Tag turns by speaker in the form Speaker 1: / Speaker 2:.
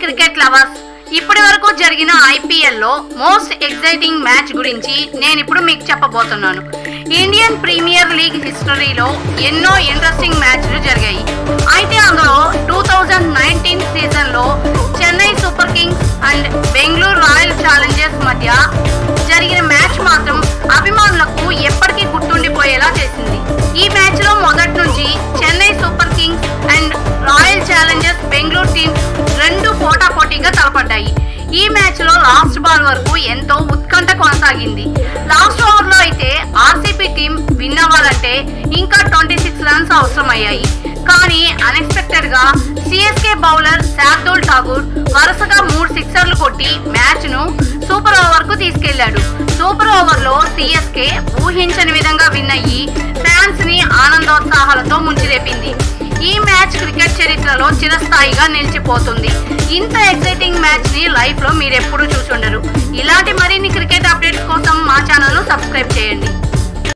Speaker 1: Cricket lovers, ఇప్పటి వరకు జరిగిన ఐపీఎల్ లో మోస్ట్ ఎక్సైటింగ్ మ్యాచ్ గురించి నేను ఇప్పుడు మీకు చెప్పబోతున్నాను. ఇండియన్ ప్రీమియర్ లీగ్ హిస్టరీలో ఎన్నో ఇంట్రెస్టింగ్ మ్యాచ్లు జరిగాయి. అయితే అందులో 2019 సీజన్ లో Chennai super Kings and Bengaluru royal Challengers మధ్య జరిగిన మ్యాచ్ మాత్రం అభిమానులకు ఎప్పటికీ గుర్తుండిపోయేలా చేసింది. ఈ మ్యాచ్ లో మొదటి నుంచి Chennai super Kings and royal Challengers Bengaluru teams రెండు పోటాపోటీగా తలపడ్డాయి. ఈ మ్యాచ్ లో లాస్ట్ బాల్ వరకు ఎంతో ఉత్కంఠ కొనసాగింది. లాస్ట్ ఓవర్ లో అయితే ఆర్సీబీ టీం విన్ అవ్వాలంటే ఇంకా 26 రన్స్ అవసరమయ్యాయి. కానీ అన్ఎక్స్పెక్టెడ్ గా సిఎస్కే బౌలర్ శార్దూల్ ఠాకూర్ వరుసగా 3 సిక్సర్లు కొట్టి మ్యాచ్ ను సూపర్ ఓవర్ కు తీసుకెళ్లాడు. సూపర్ ఓవర్ లో సిఎస్కే ఊహించని విధంగా విన్ అయ్యి ఫ్యాన్స్ ని ఆనందోత్సాహాలతో ముంచిరేపింది. ఈ మ్యాచ్ క్రికెట్ చరిత్రలో చిరస్థాయిగా నిలిచిపోతుంది. ఇంత ఎక్సైటింగ్ మ్యాచ్ ని లైఫ్ లో మీరు ఎప్పుడూ చూసుండరు. ఇలాంటి మరిన్ని క్రికెట్ అప్డేట్స్ కోసం మా ఛానల్ ను సబ్స్క్రైబ్